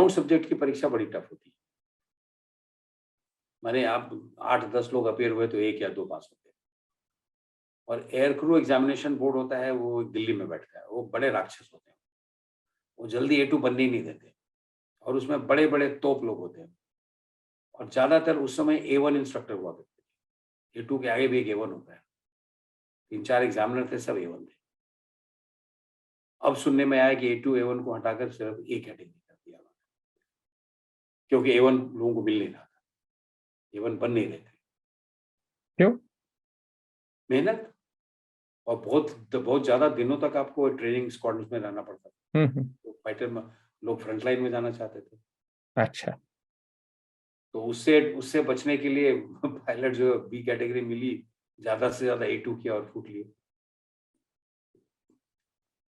Ground subject की परीक्षा बड़ी टफ होती है। माने आप 8-10 लोग अपीयर हुए तो 1 या 2 पास होते हैं। और एयर क्रू एग्जामिनेशन बोर्ड होता है, वो दिल्ली में बैठता है, वो बड़े राक्षस होते हैं। वो जल्दी A2 बनने ही नहीं देते और उसमें बड़े-बड़े तोप लोग होते हैं और ज़्यादातर उस समय A1 इंस्ट्रक्टर हुआ करते थे। A2 के आगे भी एक A1 होता है। 3-4 एग्जामिनर थे, सब A1 थे। अब सुनने में आया कि A2 A1 को हटाकर सिर्फ A कैटेगरी कर दिया उन्होंने, क्योंकि A1 लोगों को मिल नहीं रहा था, A1 बन नहीं रहे थे। क्यों? मेहनत और बहुत ज़्यादा दिनों तक आपको ट्रेनिंग स्क्वाड्रन में रहना पड़ता था। तो फाइटर में लोग फ्रंट लाइन में जाना चाहते थे। अच्छा। तो उससे बचने के लिए पायलट जो बी कैटेगरी मिली, ज़्यादा से ज़्यादा A2 किया और फूट लिए।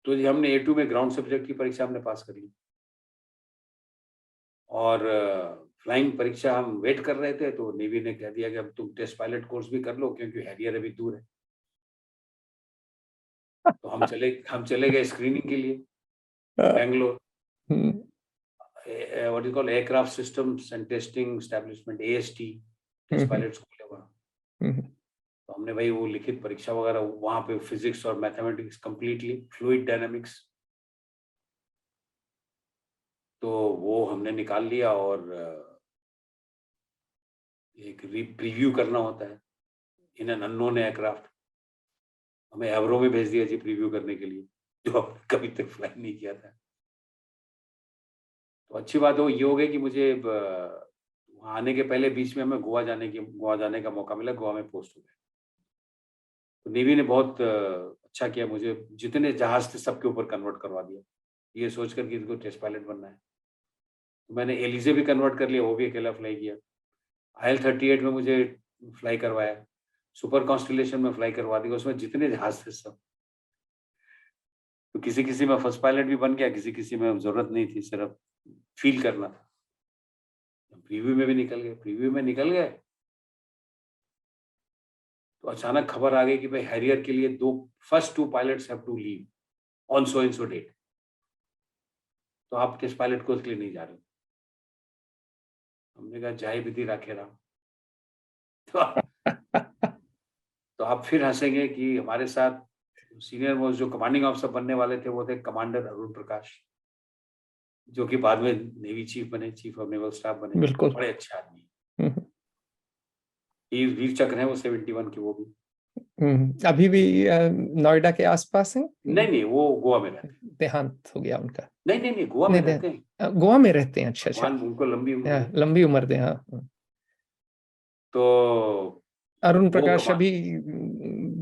तो जी हमने A2 में ग्राउंड सब्जेक्ट की परीक्षा हमने पास कर ली और फ्लाइंग परीक्षा हम वेट कर रहे थे, तो नेवी ने कह दिया कि अब तुम टेस्ट पायलट कोर्स भी कर लो, क्योंकि हैरियर अभी दूर है। तो हम चले गए स्क्रीनिंग के लिए Bangalore. What is called aircraft systems and testing establishment, AST test pilot school है वहाँ। तो हमने भाई वो लिखित परीक्षा वगैरह वहाँ पे फिजिक्स और मैथमेटिक्स कंप्लीटली, फ्लूइड डायनामिक्स, तो वो हमने निकाल लिया और एक प्रीव्यू करना होता है इन एन अननोन एयरक्राफ्ट। हमें एवरो में भेज दिया जी प्रीव्यू करने के लिए, जो कभी तक फ्लाई नहीं किया था। तो अच्छी बात वो ये हो गई कि मुझे वहाँ आने के पहले बीच में हमें गोवा जाने का मौका मिला, गोवा में पोस्ट हो गया। तो नेवी ने बहुत अच्छा किया, मुझे जितने जहाज थे सबके ऊपर कन्वर्ट करवा दिया, ये सोचकर कि इनको टेस्ट पायलट बनना है। तो मैंने एलिजे भी कन्वर्ट कर लिया, वो भी अकेला फ्लाई किया। IL-38 में मुझे फ्लाई करवाया, सुपर कॉन्स्टेलेशन में फ्लाई करवा दिया, उसमें जितने जहाज थे सब। तो किसी-किसी में फर्स्ट पायलट भी बन गया, किसी-किसी में ज़रूरत नहीं थी, सिर्फ फ़ील करना था। प्रीव्यू में भी निकल गए, प्रीव्यू में निकल गए, तो अचानक खबर आ गई कि भाई हैरियर के लिए first 2 pilots have to leave on so and so date. तो आप टेस्ट पायलट कोर्स के लिए नहीं जा रहे हो। हमने कहा जय विधि राखे राम। तो आप फिर हँसेंगे कि हमारे साथ सीनियर मोस्ट जो कमांडिंग ऑफिसर बनने वाले थे, वो थे कमांडर अरुण प्रकाश, जो कि बाद में नेवी चीफ बने, चीफ ऑफ नेवल स्टाफ बने। बिल्कुल। बड़े अच्छे आदमी हैं। वीर चक्र हैं वो 71 के, वो भी। अभी भी नोएडा के आसपास हैं? नहीं, वो गोवा में रहते हैं। देहांत हो गया उनका? नहीं, गोवा में रहते हैं। गोवा में रहते हैं? अच्छा। भगवान उनको लंबी उम्र दे। लंबी उम्र दे। हाँ। तो अरुण वो प्रकाश अभी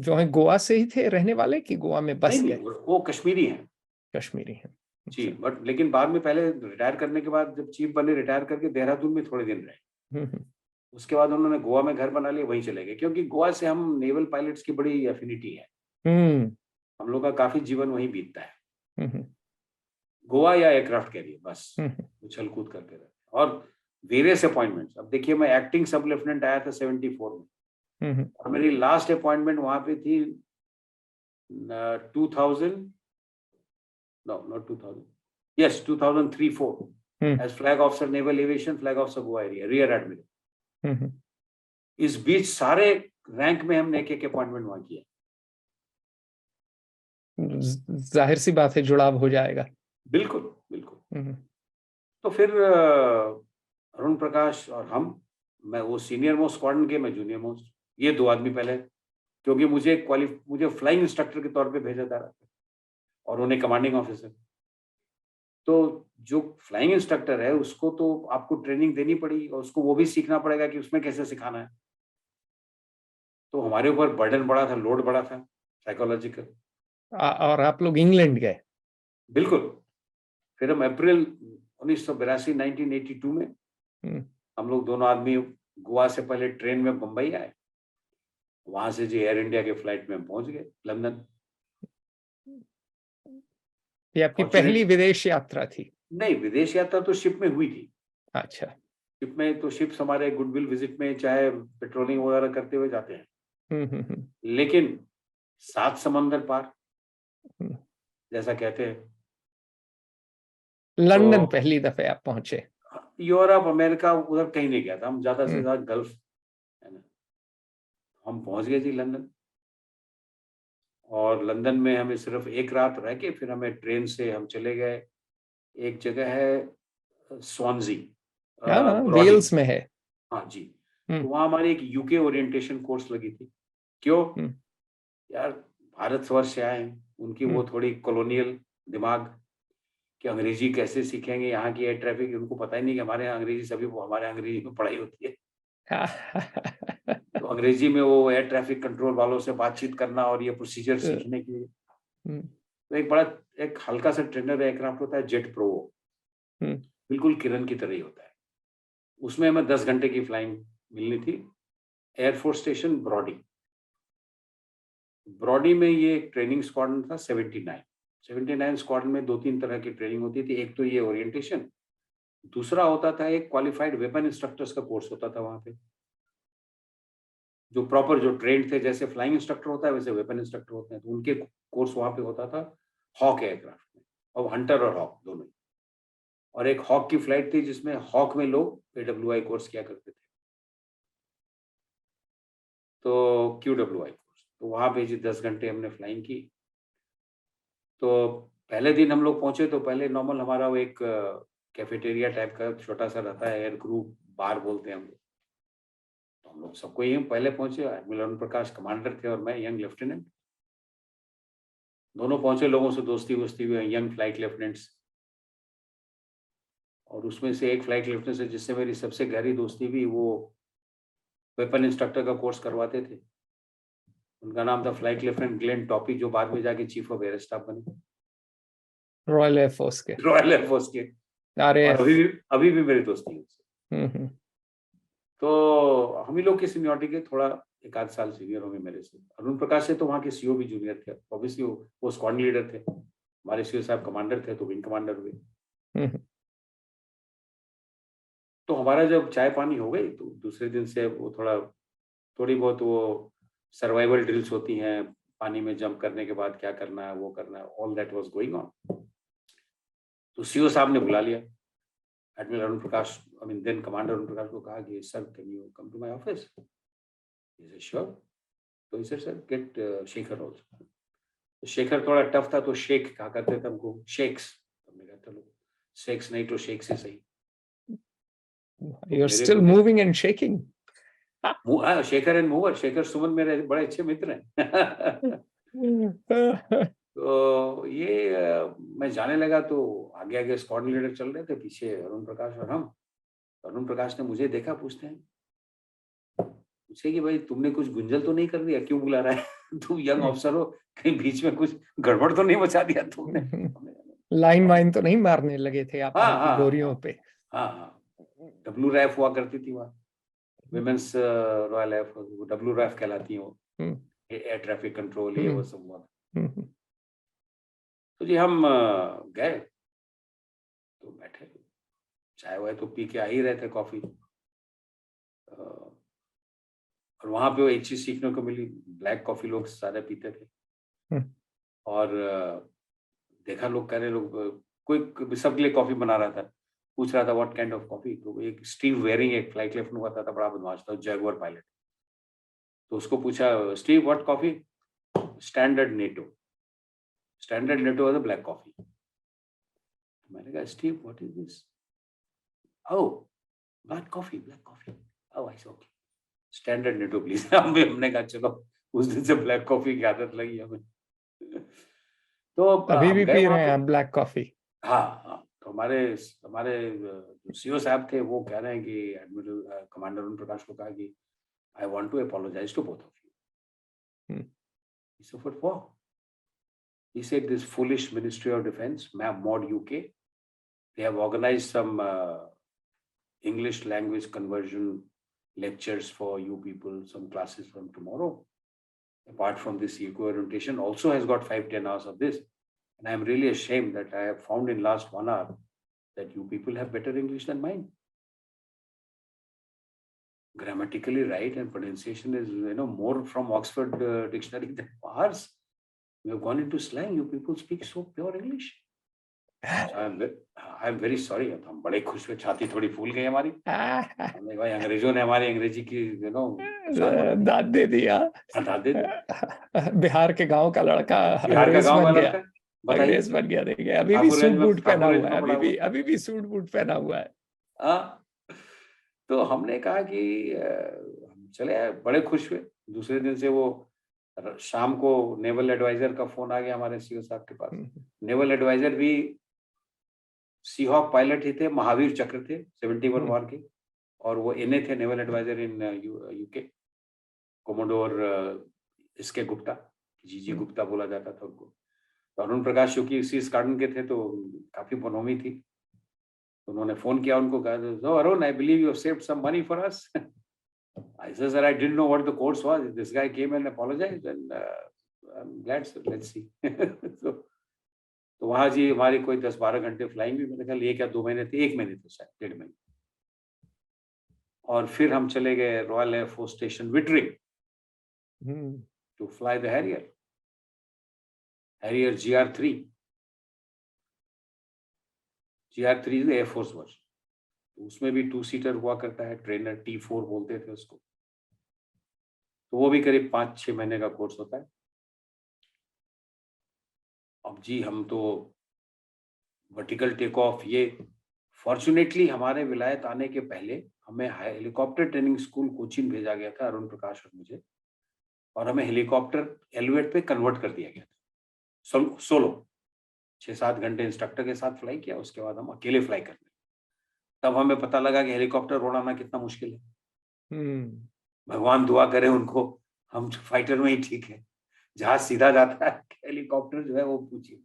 जो है गोवा से ही थे रहने वाले, कि गोवा में बस गए? वो कश्मीरी हैं। कश्मीरी हैं जी, बट लेकिन बाद में, पहले रिटायर करने के बाद जब चीफ बने, रिटायर करके देहरादून में थोड़े दिन रहे। उसके बाद उन्होंने गोवा में घर बना लिया, वहीं चले गए, क्योंकि गोवा से हम नेवल पायलट्स की बड़ी एफिनिटी है। हम लोग का काफी जीवन वहीं बीतता है, गोवा या एयरक्राफ्ट कैरियर, बस उछल कूद करते रहते हैं। और वेरियस अपॉइंटमेंट्स, अब देखिए मैं एक्टिंग सब लेफ्टिनेंट आया था 74 में, और मेरी लास्ट अपॉइंटमेंट वहां पे थी 2000, no not 2000, yes 2003-4 as flag officer naval aviation, flag officer Goa area, rear admiral। इस बीच सारे रैंक में हमने एक अपॉइंटमेंट वहां किया। जाहिर सी बात है, जुड़ाव हो जाएगा। बिल्कुल। तो फिर अरुण प्रकाश और मैं वो सीनियर मोस्ट स्क्वाड्रन के, मैं जूनियर मोस्ट, ये 2 आदमी पहले, क्योंकि मुझे फ्लाइंग इंस्ट्रक्टर के तौर पे भेजा जा रहा था और उन्हें कमांडिंग ऑफिसर। तो जो फ्लाइंग इंस्ट्रक्टर है उसको तो आपको ट्रेनिंग देनी पड़ेगी और उसको वो भी सीखना पड़ेगा कि उसमें कैसे सिखाना है। तो हमारे ऊपर बर्डन बड़ा था, लोड बड़ा था साइकोलॉजिकल। और आप लोग इंग्लैंड गए? बिल्कुल। फिर हम अप्रैल 1982 1982 में हम लोग दोनों आदमी गोवा से पहले ट्रेन में बंबई आए, वहां से जी एयर इंडिया के फ्लाइट में पहुंच गए लंदन। ये आपकी पहली विदेश यात्रा थी? नहीं, विदेश यात्रा तो शिप में हुई थी। अच्छा। शिप में तो शिप्स हमारे गुडविल विजिट में चाहे पेट्रोलिंग वगैरह करते हुए जाते हैं। लेकिन 7 समंदर पार, जैसा कहते हैं, लंदन पहली दफे आप पहुंचे? यूरोप अमेरिका उधर कहीं नहीं गया था, हम ज्यादा से ज्यादा गल्फ, है ना। हम पहुंच गए जी लंदन, और लंदन में हमें सिर्फ एक रात रह के फिर हमें ट्रेन से हम चले गए, एक जगह है स्वानजी, हाँ, ब्रॉडी। वेल्स में है। हाँ जी। हम्म, तो वहाँ हमारी एक यूके ओरिएंटेशन कोर्स लगी थी। क्यों? हम्म, यार, भारतवर्ष से आए हैं, उनकी हम्म। वो थोड़ी कॉलोनियल दिमाग, कि अंग्रेजी कैसे सीखेंगे, यहाँ की एयर ट्रैफिक, उनको पता ही नहीं कि हमारे यहाँ अंग्रेजी, सभी वो हमारे यहाँ अंग्रेजी में पढ़ाई होती है। तो अंग्रेजी में वो एयर ट्रैफिक कंट्रोल वालों से बातचीत करना और ये प्रोसीजर सीखने के लिए, हम्म, तो एक बड़ा, एक हल्का सा ट्रेनर एयरक्राफ्ट होता है जेट प्रोवो, हम्म। बिल्कुल किरण की तरह ही होता है। उसमें हमें 10 घंटे की फ्लाइंग मिलनी थी, एयरफोर्स स्टेशन ब्रॉडी। ब्रॉडी में ये एक ट्रेनिंग स्क्वाड्रन था 79 स्क्वाड्रन में 2-3 तरह की ट्रेनिंग होती थी। एक तो ये ओरिएंटेशन, दूसरा होता था एक क्वालिफाइड वेपन इंस्ट्रक्टर्स का कोर्स होता था वहाँ पे, जो प्रॉपर जो ट्रेंड थे, जैसे फ्लाइंग इंस्ट्रक्टर होता है वैसे वेपन इंस्ट्रक्टर होते हैं, तो उनके कोर्स वहाँ पे होता था हॉक एयरक्राफ्ट में, और हंटर और हॉक दोनों ही। और एक हॉक की फ्लाइट थी जिसमें हॉक में लोग AWI कोर्स किया करते थे, तो QWI कोर्स, तो वहाँ पे जी 10 घंटे हमने फ्लाइंग की। तो पहले दिन हम लोग पहुंचे तो पहले नॉर्मल हमारा वो एक कैफेटेरिया टाइप का छोटा सा रहता है, एयर क्रू बार बोलते हैं हम लोग। तो हम लोग सबको ही पहले पहुंचे, एडमिरल अरुण प्रकाश कमांडर थे और मैं यंग लेफ्टिनेंट, दोनों पहुंचे, लोगों से दोस्ती वोस्ती हुई, यंग फ्लाइट लेफ्टिनेंट्स। और उसमें से एक फ्लाइट लेफ्टिनेंट से जिससे मेरी सबसे गहरी दोस्ती हुई, वो वेपन इंस्ट्रक्टर का कोर्स करवाते थे। उनका नाम था फ्लाइट लेफ्टिनेंट ग्लेन टॉपी, जो बाद में जाके चीफ ऑफ एयर स्टाफ बने, रॉयल एयरफोर्स के, रॉयल एयरफोर्स के। और RAF। अभी भी मेरी दोस्ती है उससे। हम्म। तो हम ही लोग की सीनियरिटी के थोड़ा 1-8 साल सीनियर होंगे मेरे से। अरुण प्रकाश से तो वहाँ के सीओ भी जूनियर थे, ऑब्वियसली वो स्क्वाड लीडर थे, हमारे सीओ साहब कमांडर थे तो विंग कमांडर हुए। हम्म। तो हमारा जब चाय पानी हो गई तो दूसरे दिन से वो थोड़ी बहुत वो सर्वाइवल ड्रिल्स होती हैं, पानी में जंप करने के बाद क्या करना है, वो करना है, all that was going on. तो सीओ साहब ने बुला लिया Admiral Arun Prakash, I mean then Commander Arun Prakash को, कहा कि sir can you come to my office? He said sure. तो he said sir get Shekhar also. तो शेखर थोड़ा टफ था तो शेख कहा करते थे हमको, शेक्स। हमने कहा चलो शेक्स नहीं तो शेख से सही। तो You're मेरे still को जैसे moving and shaking. Shekhar and mover, Shekhar Suman मेरे बड़े अच्छे मित्र हैं। तो ये मैं जाने लगा तो आगे आगे स्क्वाड लीडर चल रहे थे, पीछे अरुण प्रकाश और हम। अरुण प्रकाश ने मुझे देखा, पूछते हैं, पूछे कि भाई तुमने कुछ गुंजल तो नहीं कर दिया, क्यों बुला रहा है? तुम यंग ऑफिसर हो, कहीं बीच में कुछ गड़बड़ तो नहीं मचा दिया तुमने? लाइन वाइन तो नहीं मारने लगे थे आप हाँ उनकी हाँ गोरियों हाँ पे? हाँ हाँ। WRAF हुआ करती थी वहाँ, women's royal Air force, WRAF कहलाती है वो, हम्म, एयर ट्रैफिक कंट्रोल, ये हम्म, वो सब हुआ। हम्म, तो जी हम गए, तो बैठे, चाय वाय तो पी के आ ही रहे थे, कॉफी। और वहां पे वो एक चीज सीखने को मिली, ब्लैक कॉफी लोग सारे पीते थे। हम्म, और देखा लोग कह रहे, लोग कोई सबके लिए कॉफी बना रहा था, पूछ रहा था व्हाट काइंड ऑफ कॉफी। तो एक स्टीव वेयरिंग एक फ्लाइट लेफ्टिनेंट हुआ था, बड़ा बदमाश था, जैगुआर पायलट। तो उसको पूछा, Steve what coffee? Standard NATO. Standard NATO was black coffee. मैंने कहा Steve what is this? Oh, black coffee, black coffee. Oh I say okay, standard NATO please. हमने कहा चलो, उस दिन से ब्लैक कॉफी की आदत लगी हमें। तो अभी हम भी गए पी वहां रहे हैं पे। आप ब्लैक कॉफी? हाँ हाँ, तो हमारे हमारे जो सीओ साहब थे वो कह रहे हैं कि एडमिरल कमांडर अरुण प्रकाश को कहा कि I want to apologise to both of you. He said, what? He said this foolish Ministry of Defense, MOD UK, they have organized some English language conversion lectures for you people, some classes from tomorrow. Apart from this eco orientation, also has got 5-10 hours of this. And I'm really ashamed that I have found in last 1 hour that you people have better English than mine. Grammatically right and pronunciation is more from Oxford dictionary than ours. We have gone into slang. You people speak so pure English. I am very sorry. हम बड़े खुश हुए, छाती थोड़ी फूल गई हमारी। हमने भाई अंग्रेजों ने हमारी अंग्रेजी की शान बढ़ा दी। दाद दे दिया। दाद दे दी। बिहार के गांव का लड़का बिहार का अंग्रेज गांव का बन गया। लड़का, बताइए। अंग्रेज बन गया, देखिए अभी भी सूट बूट पहना ठाकुरगंज हुआ है, में पड़ा हुआ। अभी भी सूट बूट पहना हुआ है। हाँ, तो हमने कहा कि हम चले आए, बड़े खुश हुए। दूसरे दिन से वो शाम को नेवल एडवाइजर का फोन आ गया हमारे सीओ साहब के पास। नेवल एडवाइजर भी सीहॉक पायलट ही थे, महावीर चक्र थे 71 वॉर के, और वो एनए थे, naval adviser in UK, commodore इसके गुप्ता, जीजी गुप्ता बोला जाता था उनको। तो अरुण प्रकाश चूंकि इसी स्क्वाड्रन के थे तो काफी बनोमी थी। तो उन्होंने फोन किया, उनको कहा, "So Arun, I believe you have saved some money for us." I said, "Sir, I didn't know what the course was. This guy came and apologized, and I'm glad, sir. Let's see." तो वहां जी हमारी कोई 10-12 घंटे flying भी, मेरे ख्याल 1 या 2 महीने थे, 1 महीने थे शायद, 1.5 महीने। और फिर हम चले गए Royal Air Force Station Wittering to fly the Harrier GR3। GR3 is air force version. उसमें भी 2 सीटर हुआ करता है, ट्रेनर T4 बोलते थे उसको। तो वो भी करीब 5-6 महीने का कोर्स होता है। अब जी हम तो वर्टिकल टेक ऑफ, ये फॉर्चुनेटली हमारे विलायत आने के पहले हमें हेलीकॉप्टर ट्रेनिंग स्कूल कोचिन भेजा गया था, अरुण प्रकाश और मुझे, और हमें हेलीकॉप्टर एलिवेट पे कन्वर्ट कर दिया गया था। सोलो 6-7 घंटे इंस्ट्रक्टर के साथ फ्लाई किया, उसके बाद हम अकेले फ्लाई करने। तब हमें पता लगा कि हेलीकॉप्टर उड़ाना कितना मुश्किल है। भगवान दुआ करे उनको, हम फाइटर में ही ठीक है। जहाज सीधा जाता है, हेलीकॉप्टर जो है वो पूछिए,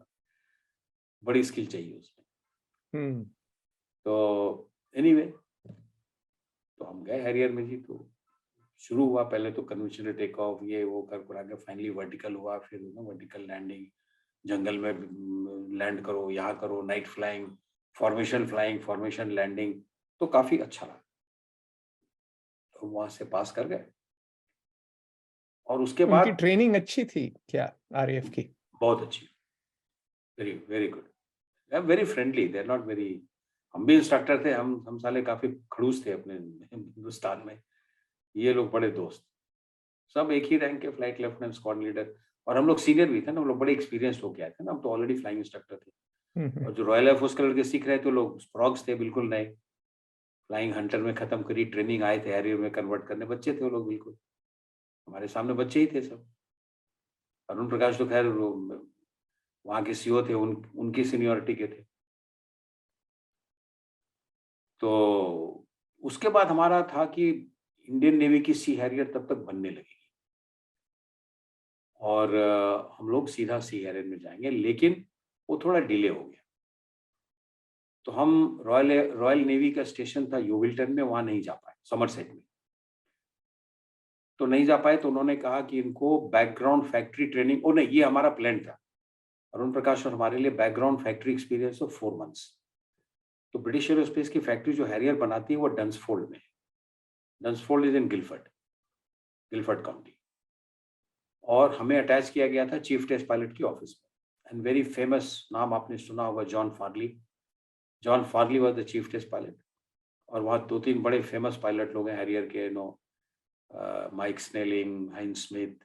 बड़ी स्किल चाहिए उसमें। तो एनीवे, तो हम गए हैरियर में जी। तो शुरू हुआ, पहले तो कन्वेंशनल टेक ऑफ ये वो कर के फाइनली वर्टिकल हुआ। फिर वर्टिकल लैंडिंग, जंगल में लैंड करो, यहाँ करो, नाइट फ्लाइंग, फॉर्मेशन लैंडिंग, तो काफी अच्छा रहा। तो वहां से पास कर गए। और उसके उनकी बाद ट्रेनिंग अच्छी थी क्या आरएएफ की? बहुत अच्छी, very very good, very friendly, they are not very. हम भी इंस्ट्रक्टर थे, हम साले काफी खड़ूस थे अपने हिंदुस्तान में। ये लोग बड़े दोस्त, सब एक ही रैंक के, फ्लाइट लेफ्टिनेंट, स्क्वाड लीडर। और हम लोग सीनियर भी थे ना, हम लोग बड़े एक्सपीरियंस होके आए थे ना, हम तो ऑलरेडी फ्लाइंग इंस्ट्रक्टर थे। और जो रॉयल एयरफोर्स के लड़के सीख रहे थे, लोग फ्रॉग्स थे, बिल्कुल नए। फ्लाइंग हंटर में खत्म करी ट्रेनिंग, आए थे हैरियर में कन्वर्ट करने, बच्चे थे वो लोग, बिल्कुल हमारे सामने बच्चे ही थे सब। अरुण प्रकाश तो खैर वहां के सीओ थे, उनकी सीनियोरिटी के थे। तो उसके बाद हमारा था कि इंडियन नेवी की सी हैरियर तब तक बनने लगेगी, और हम लोग सीधा सी हैरियर में जाएंगे, लेकिन वो थोड़ा डिले हो गया। तो हम रॉयल नेवी का स्टेशन था योविल्टन में, वहां नहीं जा पाए, समरसेट में तो नहीं जा पाए। तो उन्होंने कहा कि इनको बैकग्राउंड फैक्ट्री ट्रेनिंग, ओ नहीं, ये हमारा प्लान था अरुण प्रकाश और हमारे लिए, background factory experience of 4 months. तो ब्रिटिश एरोस्पेस की फैक्ट्री जो हैरियर बनाती है वो डंसफोल्ड में है। Dunsfold is in Guildford county. और हमें अटैच किया गया था चीफ टेस्ट पायलट की ऑफिस में। एंड वेरी फेमस, नाम आपने सुना होगा, John Farley was the chief test pilot. और वहाँ 2-3 बड़े फेमस पायलट लोग हैं हैरियर के, माइक स्नेलिंग, हाइंस स्मिथ,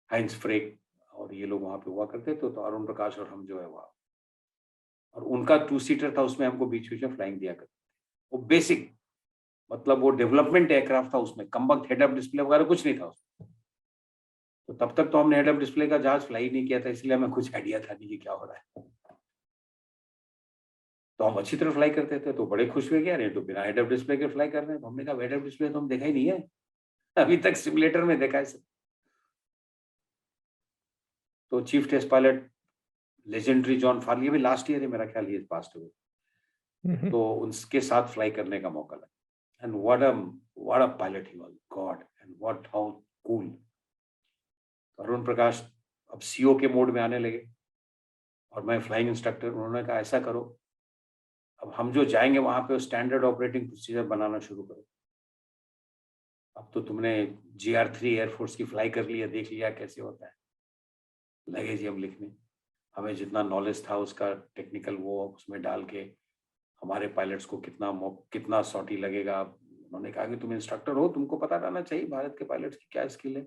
हाइंस फ्रेक, और ये लोग वहाँ पे हुआ करते थे। तो अरुण प्रकाश और हम जो है वहाँ, और उनका 2 सीटर था, उसमें हमको बीच बीच में फ्लाइंग दिया करते थे। वो बेसिक, मतलब वो डेवलपमेंट एयरक्राफ्ट था, उसमें कमबख्त हेड अप डिस्प्ले वगैरह कुछ नहीं था उसमें। तो तब तक तो हमने हेड अप डिस्प्ले का जहाज फ्लाई नहीं किया था, इसलिए हमें कुछ आइडिया था नहीं कि क्या हो रहा है। तो हम अच्छी तरह फ्लाई करते थे, तो बड़े खुश हुए कि यार तो बिना हेड अप डिस्प्ले के फ्लाई कर रहे हैं। तो हमने कहा हेड अप डिस्प्ले तो हम देखा ही नहीं है, अभी तक सिमुलेटर में देखा है सब। तो chief test pilot legendary John Farley, अभी लास्ट ईयर है मेरा ख्याल, ही पास्ट हुए, तो उनके साथ फ्लाई करने का मौका लगा। And what a pilot he was, God, and what how cool. Arun Prakash अब सीओ के मोड में आने लगे, और मैं फ्लाइंग इंस्ट्रक्टर। उन्होंने कहा ऐसा करो, अब हम जो जाएंगे वहां पे स्टैंडर्ड ऑपरेटिंग प्रोसीजर बनाना शुरू करो। अब तो तुमने GR3 एयरफोर्स की फ्लाई कर लिया, देख लिया कैसे होता है, लगे जी हम लिखने। हमें जितना नॉलेज था उसका टेक्निकल वो उसमें डाल के हमारे पायलट्स को कितना सॉटी लगेगा। उन्होंने कहा कि तुम इंस्ट्रक्टर हो, तुमको पता रहना चाहिए भारत के पायलट्स की क्या स्किल है।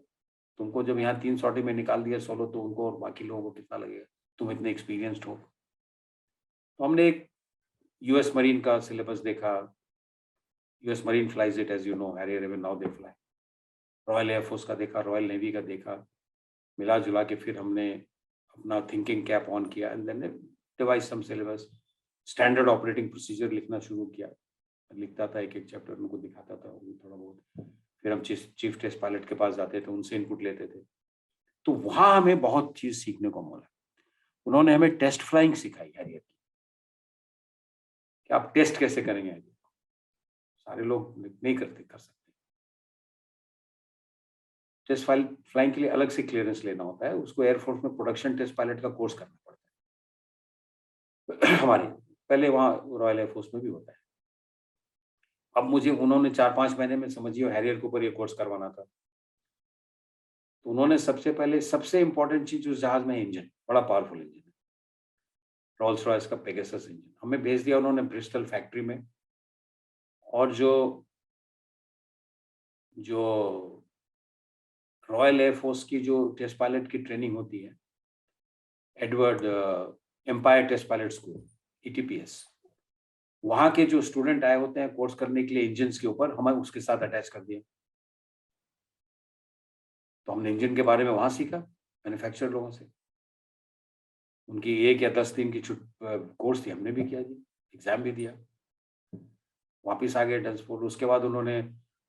तुमको जब यहाँ 3 सॉटी में निकाल दिया सोलो, तो उनको और बाकी लोगों को कितना लगेगा, तुम इतने एक्सपीरियंस्ड हो। तो हमने एक यूएस मरीन का सिलेबस देखा। US marine flies it, as you know, Harrier even now they fly. Royal Air Force का देखा, रॉयल नेवी का देखा, मिला जुला के फिर हमने अपना थिंकिंग कैप ऑन किया and then devise some syllabus, standard operating procedure लिखना शुरू किया। लिखता था, एक एक चैप्टर उनको दिखाता था थोड़ा बहुत। फिर हम चीफ टेस्ट पायलट के पास जाते थे, उनसे इनपुट लेते थे। तो वहां हमें बहुत चीज सीखने को मिला। उन्होंने हमें टेस्ट फ्लाइंग सिखाई हैरियर की, कि आप टेस्ट कैसे करेंगे हैरियर। सारे लोग नहीं कर सकते। टेस्ट फ्लाइंग के लिए अलग से क्लियरेंस लेना होता है, उसको एयरफोर्स में प्रोडक्शन टेस्ट पायलट का कोर्स करना पड़ता है। हमारे पहले वहाँ रॉयल एयरफोर्स में भी होता है। अब मुझे उन्होंने 4-5 महीने में, समझिए, हैरियर के ऊपर ये कोर्स करवाना था। तो उन्होंने सबसे पहले, सबसे इंपॉर्टेंट चीज उस जहाज में इंजन, बड़ा पावरफुल इंजन है, रोल्स रॉयस का पेगासस इंजन, हमें भेज दिया उन्होंने ब्रिस्टल फैक्ट्री में। और जो रॉयल एयरफोर्स की जो टेस्ट पायलट की ट्रेनिंग होती है, Edward Empire test pilot school, ETPS, वहां के जो स्टूडेंट आए होते हैं कोर्स करने के लिए इंजन्स के ऊपर, हमें उसके साथ अटैच कर दिया। तो हमने इंजन के बारे में वहां सीखा मैन्युफैक्चरर लोगों से। उनकी 1 या 10 दिन की कोर्स थी, हमने भी किया जी, एग्जाम भी दिया, वापिस आ गए डंसफोर्ड। उसके बाद उन्होंने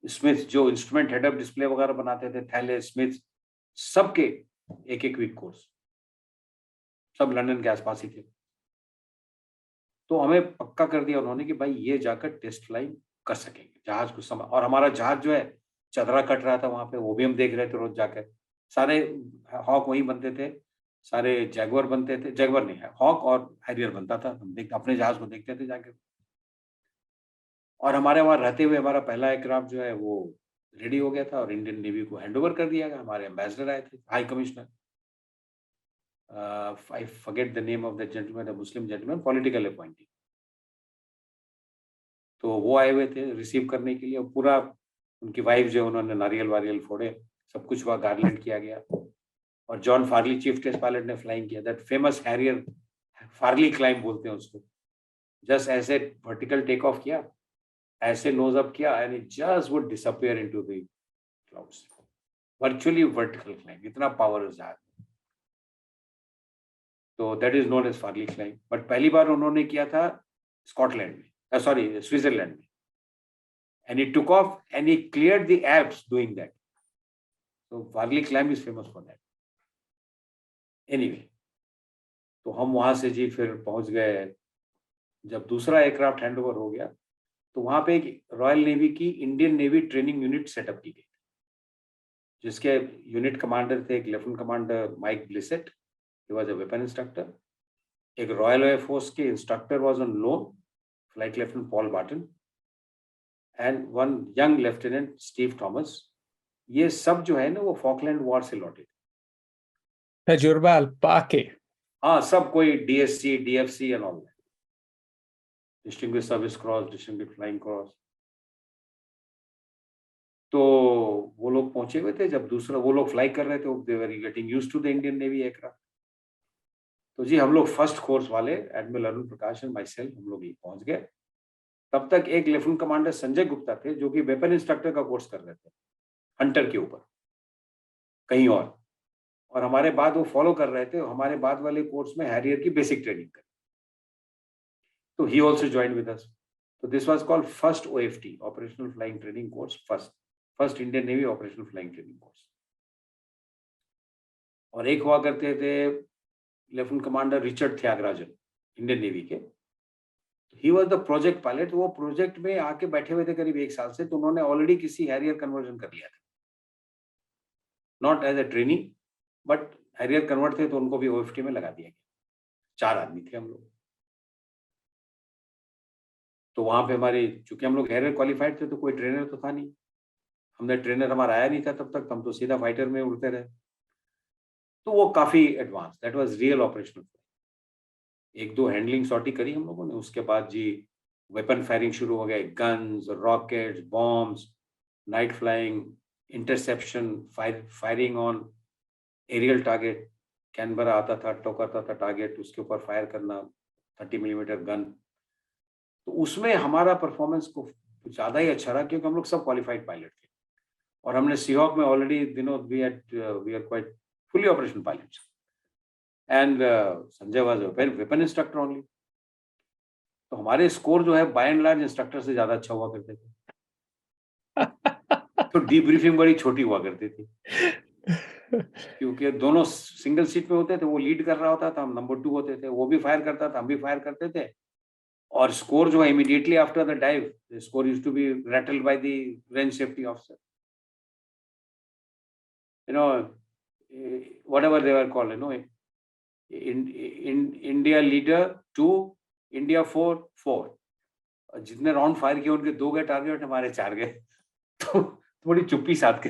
स्मिथ, जो इंस्ट्रूमेंट हेड अप डिस्प्ले वगैरह बनाते थे, थैले, स्मिथ, सबके 1-1 वीक कोर्स, सब लंदन के आसपास ही थे। तो हमें पक्का कर दिया उन्होंने कि भाई ये जाकर टेस्ट फ्लाइंग कर सकेंगे जहाज को समय। और हमारा जहाज जो है चदरा कट रहा था वहां पे, वो भी हम देख रहे थे रोज जाकर। सारे हॉक वहीं बनते थे, सारे जैगुआर बनते थे, जैगुआर नहीं है, हॉक और हैरियर बनता था। हम अपने जहाज को देखते थे जाके। और हमारे वहां रहते हुए हमारा पहला एयरक्राफ्ट जो है वो रेडी हो गया था और इंडियन नेवी को हैंडओवर कर दिया गया। हमारे एम्बेसडर आए थे, high commissioner, I forget the name of the gentleman, the Muslim gentleman, political appointee. तो वो आए हुए थे रिसीव करने के लिए। और पूरा उनकी वाइफ जो, उन्होंने नारियल वारियल फोड़े, सब कुछ हुआ, गार्लैंड किया गया। और जॉन फार्ली चीफ टेस्ट पायलट ने फ्लाइंग किया, दैट फेमस हैरियर, फार्ली क्लाइंब बोलते हैं उसको। जस्ट ऐसे वर्टिकल टेक ऑफ किया, ऐसे नोज अप किया, and it just would disappear into the clouds. Virtually vertical climb, इतना पावर उस जहाज। तो that is known as Farley climb. But पहली बार उन्होंने किया था स्कॉटलैंड में, सॉरी स्विट्जरलैंड में, and he took off and he cleared the Alps doing that. So Farley climb is famous for that. Anyway, तो हम वहां से जी फिर पहुंच गए। जब दूसरा एयरक्राफ्ट हैंडओवर हो गया, तो वहां पे एक रॉयल नेवी की Indian Navy training unit setup की गई, जिसके यूनिट कमांडर थे एक Lieutenant Commander Mike Blissett, he was a weapon instructor. एक रॉयल एयर फोर्स के instructor was on loan, Flight Lieutenant Paul Barton, and one young Lieutenant Steve Thomas. ये सब जो है ना वो फॉकलैंड वॉर से लौटे थे। तजुर्बा अल्पाके। हाँ, सब कोई DSC, DFC and all, distinguish service cross, distinguish flying cross. तो वो लोग पहुंचे हुए थे। जब दूसरा वो लोग फ्लाई कर रहे थे, they were getting used to the Indian Navy aircraft. तो जी हम लोग फर्स्ट कोर्स वाले Admiral Arun Prakash and myself, हम लोग पहुंच गए। तब तक एक लेफ्टिनेंट कमांडर संजय गुप्ता थे, जो कि वेपन इंस्ट्रक्टर का कोर्स कर रहे थे हंटर के ऊपर कहीं और हमारे बाद वो फॉलो कर रहे थे। हमारे बाद वाले कोर्स में हैरियर की बेसिक ट्रेनिंग कर, तो he also join with us. तो this was called first OFT, operational flying training course, first Indian Navy operational flying training course. और एक हुआ करते थे Lieutenant Commander Richard Tyagarajan, Indian Navy के। He was the project pilot. वो project में आके बैठे हुए थे करीब 1 साल से। तो उन्होंने ऑलरेडी किसी हैरियर कन्वर्जन कर लिया था, not as a training, but Harrier convert थे, तो उनको भी OFT में लगा दिया गया। 4 आदमी थे हम लोग। तो वहां पे हमारे, चूंकि हम लोग हैरियर क्वालिफाइड थे, तो कोई ट्रेनर तो था नहीं। हमने ट्रेनर हमारा आया नहीं था तब तक, हम तो सीधा फाइटर में उड़ते रहे। तो वो काफी advance, that was real operational. एक दो हैंडलिंग सॉर्टी करी हम लोगों ने, उसके बाद जी वेपन फायरिंग शुरू हो गए, guns, rockets, bombs, night flying, interception, firing on aerial target. Canberra आता था, टोकाता था टारगेट, उसके ऊपर फायर करना 30 मिलीमीटर गन। तो उसमें हमारा परफॉर्मेंस को ज्यादा ही अच्छा रहा, क्योंकि हम लोग सब क्वालिफाइड पायलट थे और हमने सीहॉक में ऑलरेडी दिनों we are quite fully operation pilots and Sanjay was weapon instructor only. तो हमारे स्कोर जो है बाय एंड लार्ज इंस्ट्रक्टर से ज्यादा अच्छा हुआ करते थे। तो डीब्रीफिंग बड़ी छोटी हुआ करती थी, क्योंकि दोनों सिंगल सीट में होते थे, वो लीड कर रहा होता था, हम नंबर 2 होते थे, वो भी फायर करता था, हम भी फायर करते थे। और स्कोर जो है immediately after the dive, the score used to be rattled by the range safety officer, you know, whatever they were called, you know, in India leader 2, India 4, 4। और जितने राउंड फायर किए उनके 2 गए टारगेट, हमारे 4 गए। तो थोड़ी चुप्पी साध के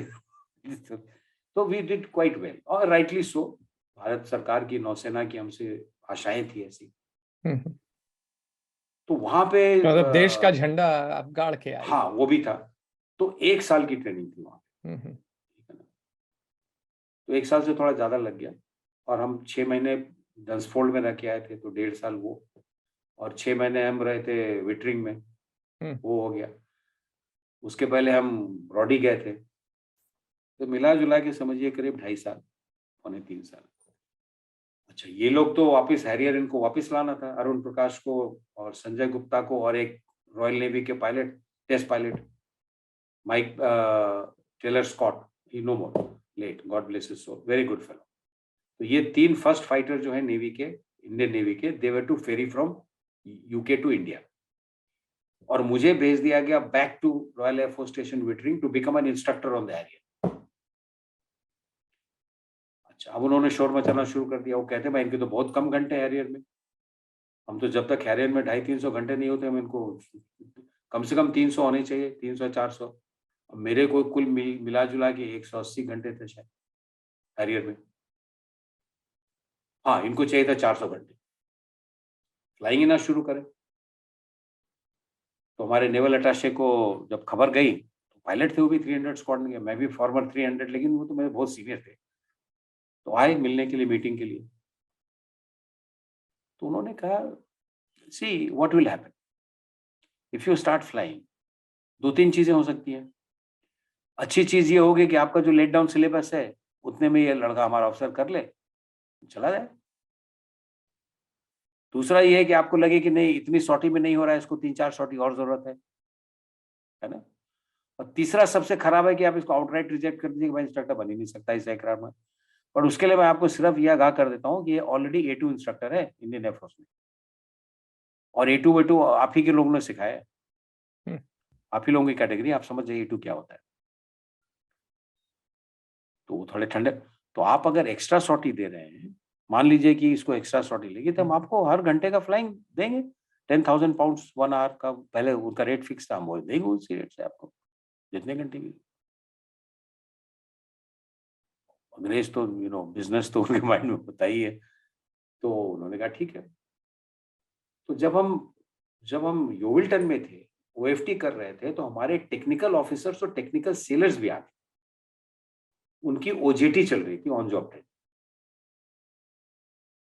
तो वी डिड क्वाइट वेल, और राइटली सो। भारत सरकार की, नौसेना की हमसे आशाएं थी ऐसी। तो वहां पे मतलब देश का झंडा आप गाड़ के आए। हाँ, वो भी था। तो 1 साल की ट्रेनिंग थी वहां पे, ठीक है ना। तो 1 साल से थोड़ा ज्यादा लग गया, और हम 6 महीने डंसफोल्ड में रह के आए थे, तो 1.5 साल वो, और 6 महीने हम रहे थे विटरिंग में, वो हो गया। उसके पहले हम ब्रॉडी गए थे, तो मिला जुला के समझिए करीब 2.5 साल, पौने 3 साल। अच्छा, ये लोग तो वापस हैरियर, इनको वापस लाना था, अरुण प्रकाश को और संजय गुप्ता को, और एक रॉयल नेवी के pilot, test pilot Mike Taylor Scott, he no more, late, God bless his soul, very good fellow. तो ये 3 फर्स्ट फाइटर जो है नेवी के, इंडियन नेवी के, they were to ferry from UK to India, और मुझे भेज दिया गया back to Royal Air Force Station Wittering to become an instructor on the Harrier. अच्छा, अब उन्होंने शोर मचाना शुरू कर दिया। वो कहते हैं भाई इनके तो बहुत कम घंटे हैरियर में, हम तो जब तक हैरियर में 250-300 घंटे नहीं होते, हम इनको कम से कम 300 होने चाहिए, 300-400। मेरे को कुल मिला जुला के 180 घंटे थे शायद हैरियर में। हाँ, इनको चाहिए था 400 घंटे, फ्लाइंग ही ना शुरू करें। तो हमारे नेवल अटाशे को जब खबर गई, तो पायलट थे वो भी 300 स्क्वाड में, मैं भी फॉर्मर 300, लेकिन वो तो मेरे बहुत सीनियर थे, तो आए मिलने के लिए, मीटिंग के लिए। तो उन्होंने कहा, see what will happen if you start flying, 2-3 चीजें हो सकती हैं। अच्छी चीज ये होगी कि आपका जो लेट डाउन सिलेबस है, उतने में ये लड़का हमारा अफसर कर ले, चला जाए। दूसरा ये है कि आपको लगे कि नहीं, इतनी सॉटी में नहीं हो रहा है, इसको 3-4 सॉटी और जरूरत है ना। और तीसरा सबसे खराब है कि आप इसको आउटराइट रिजेक्ट कर दीजिए कि भाई इंस्ट्रक्टर बन ही नहीं सकता इस एयरक्राफ्ट में। पर उसके लिए मैं आपको सिर्फ यह आगाह कर देता हूँ कि ये ऑलरेडी A2 इंस्ट्रक्टर है इंडियन एयरफोर्स में, और A2 वेटू आप ही के लोगों ने सिखाया है, आप ही लोगों की कैटेगरी, आप समझ जाइए A2 क्या होता है। तो वो थोड़े ठंडे, तो आप अगर एक्स्ट्रा सॉटी दे रहे हैं, मान लीजिए कि इसको एक्स्ट्रा सॉटी लेगी, तो हम आपको हर घंटे का फ्लाइंग देंगे, 10,000 पाउंड्स 1 आवर का, पहले उनका रेट फिक्स था, हम वो देंगे उसी रेट से आपको, जितने घंटे की। अंग्रेज तो बिजनेस तो उनके माइंड में होता ही है। तो उन्होंने कहा ठीक है। तो जब हम योविल्टन में थे, OFT कर रहे थे, तो हमारे टेक्निकल ऑफिसर्स और टेक्निकल सेलर्स भी आ गए, उनकी OJT चल रही थी, ऑन जॉब ट्रेनिंग।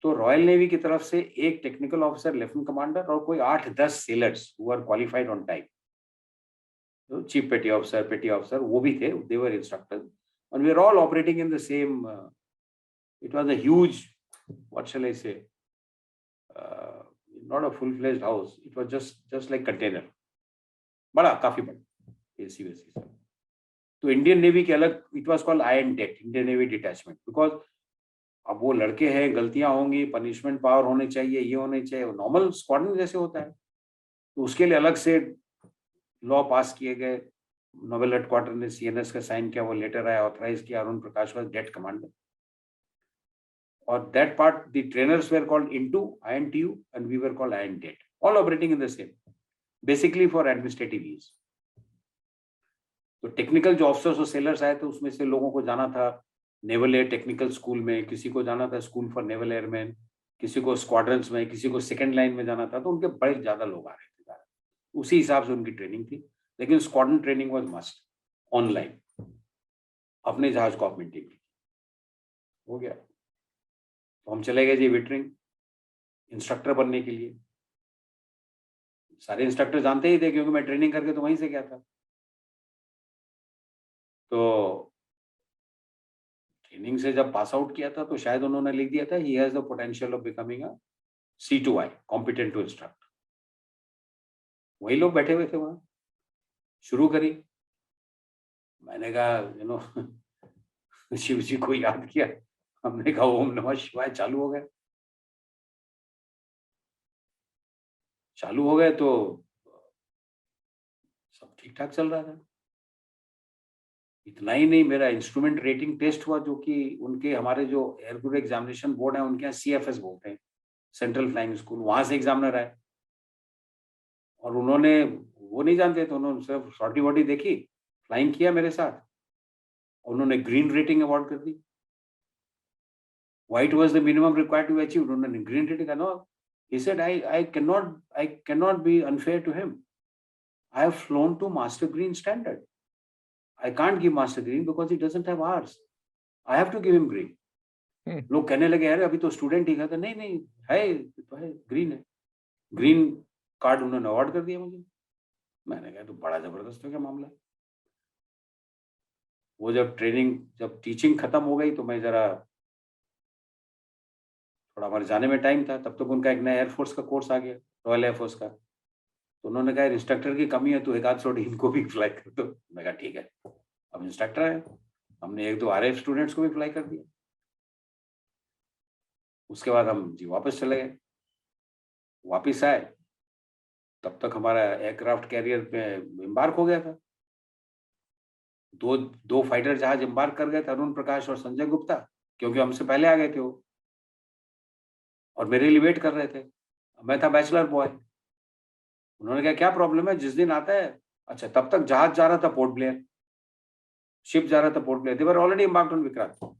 तो रॉयल नेवी की तरफ से एक टेक्निकल ऑफिसर, लेफ्टिनेंट कमांडर, और कोई 8-10 sailors who are qualified on time, chief petty officer वो भी थे, they were instructors, and we are all operating in the same it was a huge, what shall I say, not a full-fledged house, it was just like container, बड़ा, काफी बड़ा, AC वैसी सब। तो Indian Navy के अलग, it was called INDET, Indian navy detachment, because अब वो लड़के हैं, गलतियां होंगी, पनिशमेंट पावर होने चाहिए, ये होने चाहिए, नॉर्मल स्क्वाड्रन जैसे होता है। तो उसके लिए अलग से लॉ पास किए गए, नोबेल हेडक्वार्टर ने CNS का साइन किया, वो लेटर आया, ऑथराइज किया, अरुण प्रकाश वाज डेट कमांडर, और that part the trainers were called INTU, INTU, and we were called INDET, all operating in the same, basically for administrative use। तो technical जो officers और sellers आए थे, उसमें से लोगों को जाना था नेवल एयर टेक्निकल स्कूल में, किसी को जाना था स्कूल फॉर नेवल एयरमैन, किसी को स्क्वाड्रंस में, किसी को सेकंड लाइन में जाना था, तो उनके बड़े ज्यादा लोग आ रहे थे। उसी हिसाब से उनकी ट्रेनिंग थी, लेकिन squadron training was must online. अपने जहाज को आप मेंटेन कीजिए। हो गया। तो हम चले गए जी विटरिंग इंस्ट्रक्टर बनने के लिए। सारे इंस्ट्रक्टर जानते ही थे, क्योंकि मैं ट्रेनिंग करके तो वहीं से गया था। तो ट्रेनिंग से जब पास आउट किया था, तो शायद उन्होंने लिख दिया था, he has the potential of becoming a C2I, competent to instruct. वही लोग बैठे हुए थे वहां। शुरू करी। मैंने कहा शिव जी को याद किया। हमने कहा ओम नमः शिवाय, चालू हो गए। चालू हो गए तो सब ठीक ठाक चल रहा था। इतना ही नहीं, मेरा इंस्ट्रूमेंट रेटिंग टेस्ट हुआ, जो कि उनके हमारे जो एयरक्रू एग्जामिनेशन बोर्ड है, उनके यहाँ CFS बोलते हैं, सेंट्रल फ्लाइंग स्कूल, वहां से एग्जामिनर आए। और उन्होंने, वो नहीं जानते थे, उन्होंने सिर्फ शॉर्टी वॉटी देखी, फ्लाइंग किया मेरे साथ, उन्होंने ग्रीन रेटिंग अवार्ड कर दी। What was the minimum required to achieve, उन्होंने ग्रीन रेटिंग का नो। He said I can not be unfair to him. I have flown to master green standard. I can't give master green because he doesn't have hours. I have to give him green. लोग कहने लगे, अरे अभी तो student ही था। नहीं नहीं, है तो है, ग्रीन है। ग्रीन कार्ड उन्होंने अवार्ड कर दिया मुझे। मैंने कहा तो बड़ा जबरदस्त हो गया मामला। वो जब टीचिंग खत्म हो गई, तो मैं जरा, थोड़ा हमारे जाने में टाइम था, तब तक उनका एक नया एयरफोर्स का कोर्स आ गया, रॉयल एयरफोर्स का। तो उन्होंने कहा इंस्ट्रक्टर की कमी है, तो एक आध छोड़ इनको भी फ्लाई कर दो। मैं कहा ठीक है। अब इंस्ट्रक्टर है, हमने एक दो RF स्टूडेंट्स को भी फ्लाई कर दिया। उसके बाद हम जी वापस चले गए। वापस आए, तब तक हमारा एयरक्राफ्ट कैरियर पे एम्बार्क हो गया था। दो फाइटर जहाज एम्बार्क कर गए थे, अरुण प्रकाश और संजय गुप्ता, क्योंकि हमसे पहले आ गए थे वो, और मेरे लिए वेट कर रहे थे। मैं था बैचलर बॉय। उन्होंने कहा क्या प्रॉब्लम है, जिस दिन आता है। अच्छा, तब तक जहाज जा रहा था पोर्ट ब्लेयर, शिप जा रहा था port Blair. They were already embarked on Vikrant.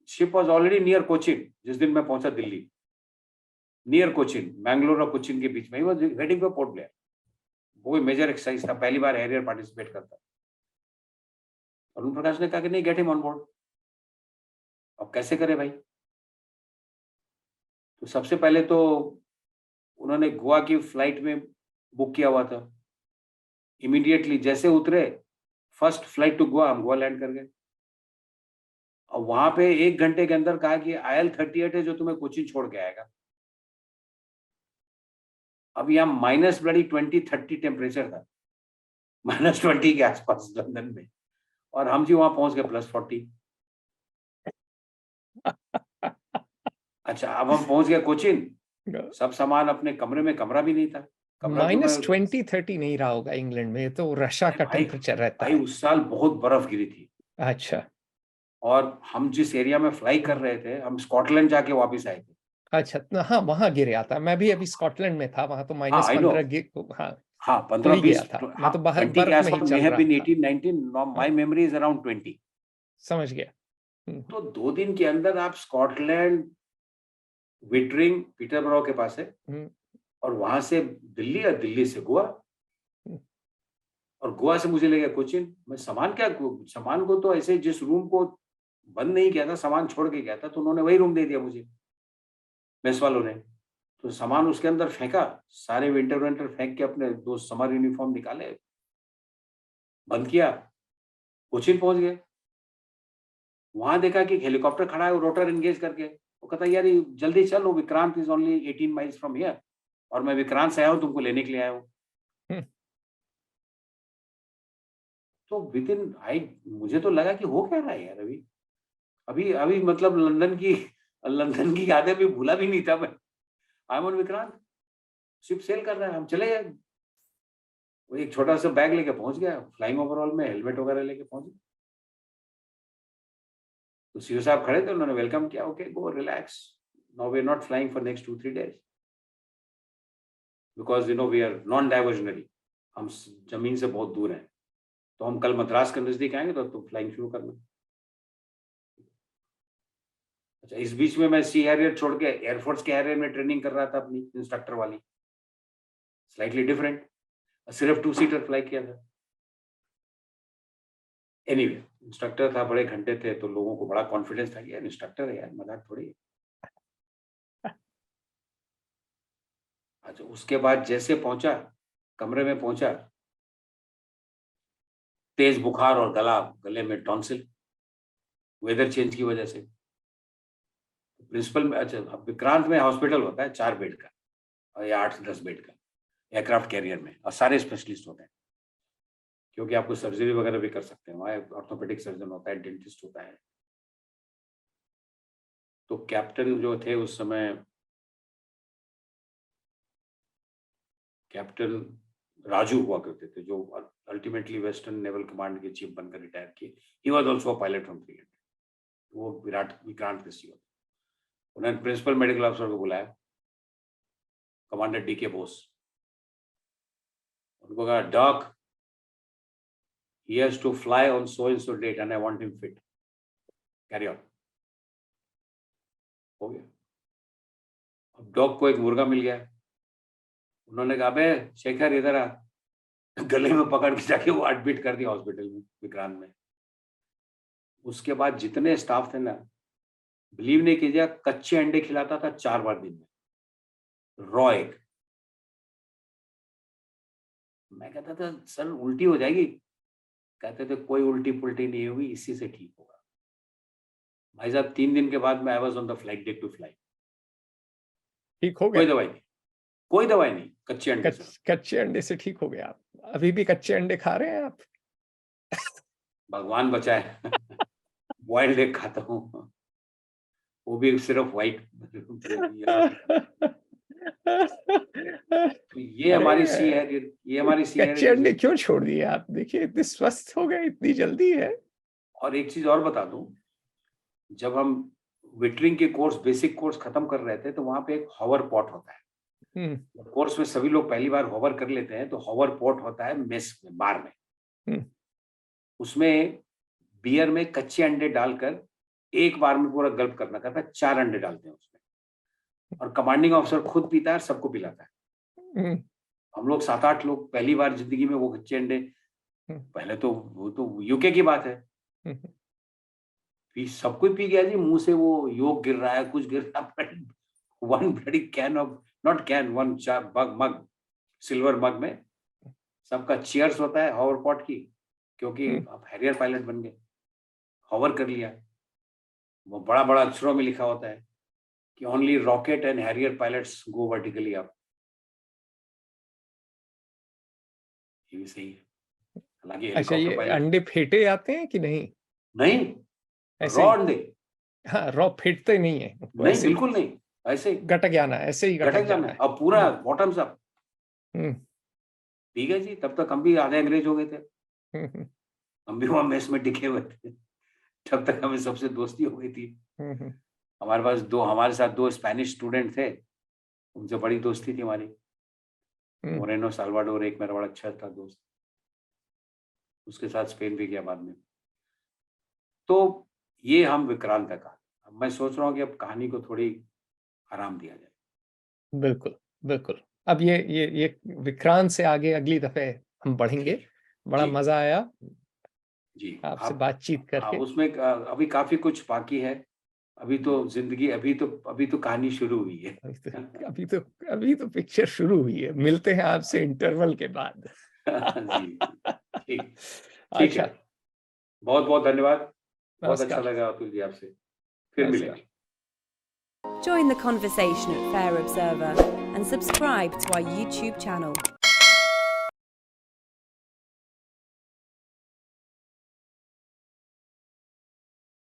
Ship was already near Cochin जिस दिन मैं पहुंचा दिल्ली। नियर कोचिन, मैंगलोर और कोचिन के बीच में, he was heading for port Blair. वो मेजर एक्सरसाइज था, पहली बार हैरियर पार्टिसिपेट करता। अरुण प्रकाश ने कहा कि नहीं, गेट हिम ऑन बोर्ड। अब कैसे करे भाई। तो सबसे पहले तो उन्होंने गोवा की फ्लाइट में बुक किया हुआ था। इमीडिएटली जैसे उतरे, फर्स्ट फ्लाइट टू गोवा, हम गोवा लैंड कर गए। और वहां पे 1 घंटे के अंदर कहा कि IL-38 है जो तुम्हें कोचिन छोड़ के आएगा। अब यहाँ -20-30 टेम्परेचर था, -20 के आसपास लंदन में, और हम जी वहां पहुंच गए +40। अच्छा, अब हम पहुंच गए कोचिन, सब सामान अपने कमरे में, कमरा भी नहीं था। कमरा तो मैं, -20-30 नहीं रहा होगा इंग्लैंड में, तो रशिया का टेम्परेचर रहता भाई है। उस साल बहुत बर्फ गिरी थी। अच्छा और हम जिस एरिया में फ्लाई कर रहे थे, हम स्कॉटलैंड जाके वापस आए थे। अच्छा, हाँ वहां गिर आता। मैं भी अभी स्कॉटलैंड में था, वहां तो हाँ, आई नो। -15 गिर, हाँ हाँ, हो ही 15-20, गया था। मैं हाँ, तो बाहर 20 के बर्फ में ही आसपास, मे चल हैव रहा बीन था। 18-19, माय मेमोरी इज अराउंड 20। समझ गया। तो 2 दिन के अंदर आप स्कॉटलैंड, विटरिंग पीटरबरो के पास है, हम्म, और वहां से दिल्ली, या दिल्ली से गोवा, हम्म, और गोवा से मुझे ले गया कोचिन। मैं सामान को तो ऐसे, जिस रूम को बंद नहीं किया था, सामान छोड़ के गया था, तो उन्होंने वही रूम दे दिया मुझे, मेस वालों ने। तो सामान उसके अंदर फेंका, सारे विंटर फेंक के अपने 2 समर यूनिफॉर्म निकाले, बंद किया, कोचिन पहुंच गए। वहां देखा कि हेलीकॉप्टर खड़ा है, वो रोटर एंगेज करके। वो कहता यार ये जल्दी चलो, Vikrant is only 18 miles from here, और मैं विक्रांत से आया हूँ, तुमको लेने के लिए आया हूँ। हम्म, तो मुझे तो लगा कि हो क्या रहा है यार। अभी अभी अभी मतलब लंदन की यादें भी भूला भी नहीं था मैं। I am on Vikrant, ship sail कर रहा है, हम चले गए। वो एक छोटा सा बैग लेके पहुंच गया, फ्लाइंग ओवरऑल में हेलमेट वगैरह लेके पहुंच गया। तो सीओ साहब खड़े थे, उन्होंने वेलकम किया। Okay, go relax, now we are not flying for next 2-3 days, because we are non diversionary, हम जमीन से बहुत दूर हैं, तो हम कल मद्रास के नजदीक आएंगे, तो तुम फ्लाइंग शुरू करना। अच्छा, इस बीच में मैं सी हैरियर छोड़ के एयरफोर्स के हैरियर में ट्रेनिंग कर रहा था अपनी इंस्ट्रक्टर वाली, स्लाइटली डिफरेंट, सिर्फ 2 सीटर फ्लाई किया था। एनीवे, इंस्ट्रक्टर था, बड़े घंटे थे, तो लोगों को बड़ा कॉन्फिडेंस था कि यार इंस्ट्रक्टर है यार, मजाक थोड़ी है। अच्छा, उसके बाद जैसे पहुंचा, कमरे में पहुंचा, तेज बुखार और गले में टॉन्सिल, वेदर चेंज की वजह से। प्रिंसिपल में, अच्छा, अब विक्रांत में हॉस्पिटल होता है 4 बेड का या 8-10 बेड का एयरक्राफ्ट कैरियर में, और सारे स्पेशलिस्ट होते हैं, क्योंकि आपको सर्जरी वगैरह भी कर सकते हैं वहाँ। ऑर्थोपेडिक सर्जन होता है, डेंटिस्ट होता है। तो कैप्टन जो थे उस समय, कैप्टन राजू हुआ करते थे, जो अल्टीमेटली वेस्टर्न नेवल कमांड के चीफ बनकर रिटायर किए। He was also a pilot from 300। वो विक्रांत के सीओ। उन्होंने प्रिंसिपल मेडिकल ऑफिसर को बुलाया, कमांडर डीके बोस। उनको कहा, dock, he has to fly on so and so date and I want him fit. Carry on. हो गया। अब डॉग को एक मुर्गा मिल गया। उन्होंने कहा, बे शेखर इधर आ, गले में पकड़ के जाके वो एडमिट कर दिया हॉस्पिटल में, विक्रांत में। उसके बाद जितने स्टाफ थे ना, बिलीव नहीं कीजिए, कच्चे अंडे खिलाता था 4 बार दिन में, रॉ एग। मैं कहता था, सर उल्टी हो जाएगी। कहते थे, कोई उल्टी पुल्टी नहीं हुई, इसी से ठीक होगा। भाई साहब, 3 दिन के बाद में I was on the flight date to fly. ठीक हो कोई गया? दवाई नहीं, कोई दवाई नहीं, कच्चे अंडे से। कच्चे अंडे से ठीक हो गया? आप अभी भी कच्चे अंडे खा रहे हैं आप? भगवान बचाए। बॉइल्ड एग खाता हूँ, वो भी सिर्फ व्हाइट। तो ये हमारी सी है, ये हमारी सी है। कच्चे अंडे क्यों छोड़ दिए आप? देखिए, इतने स्वस्थ हो गए, इतनी जल्दी है। और एक चीज और बता दूं, जब हम विटरिंग के कोर्स, बेसिक कोर्स खत्म कर रहे थे, तो वहां पे एक हॉवर पॉट होता है। कोर्स में सभी लोग पहली बार हॉवर कर लेते हैं, तो हॉवर पॉट होता है मेस में, बार में। उसमें बियर में कच्चे अंडे डालकर एक बार में पूरा गल्प करना कहता है। 4 अंडे डालते हैं उसमें, और कमांडिंग ऑफिसर खुद पीता है और सबको पिलाता है। हम लोग 7-8 लोग पहली बार जिंदगी में वो कच्चे अंडे, पहले तो वो तो यूके की बात है, सब कुछ पी गया जी, मुंह से वो योग गिर रहा है, कुछ गिर रहा है। One bloody can of, not can, one mug, silver mug में सबका चीयर्स होता है हॉवर पॉट की, क्योंकि आप हैरियर पायलट बन गए, हॉवर कर लिया। वो बड़ा बड़ा अक्षरों में लिखा होता है कि only rocket and Harrier pilots go vertically up. ये भी सही है। हालांकि अच्छा, ये अंडे फेंटे जाते हैं कि नहीं? नहीं, रॉ अंडे। हाँ, रॉ फेंटते नहीं है? नहीं, बिल्कुल नहीं, ऐसे गटक जाना, ऐसे ही गटक जाना है। अब पूरा बॉटम्स अप। ठीक है जी, तब तक हम भी आधे अंग्रेज हो गए थे। हम भी वहां मेस में टिके हुए थे, तब तक हमें सबसे दोस्ती हो गई थी। हमारे साथ 2 स्पेनिश स्टूडेंट थे, उनसे बड़ी दोस्ती थी हमारी, मोरेनो साल्वाडोर, एक मेरा बड़ा अच्छा था दोस्त, उसके साथ स्पेन भी गया बाद में। तो ये हम विक्रांत का कहा। अब मैं सोच रहा हूँ कि अब कहानी को थोड़ी आराम दिया जाए। बिल्कुल, बिल्कुल। अब ये विक्रांत से आगे अगली दफे हम बढ़ेंगे। बड़ा मजा आया जी आपसे बातचीत करके। उसमें अभी काफी कुछ बाकी है। अभी तो जिंदगी, अभी तो कहानी शुरू हुई है। अभी तो पिक्चर शुरू हुई है। मिलते हैं आपसे इंटरवल के बाद। जी, ठीक अच्छा, है। बहुत बहुत धन्यवाद। बहुत अच्छा लगा अतुल जी आपसे। फिर मिलेंगे। Join the conversation at Fair Observer and subscribe to our YouTube channel.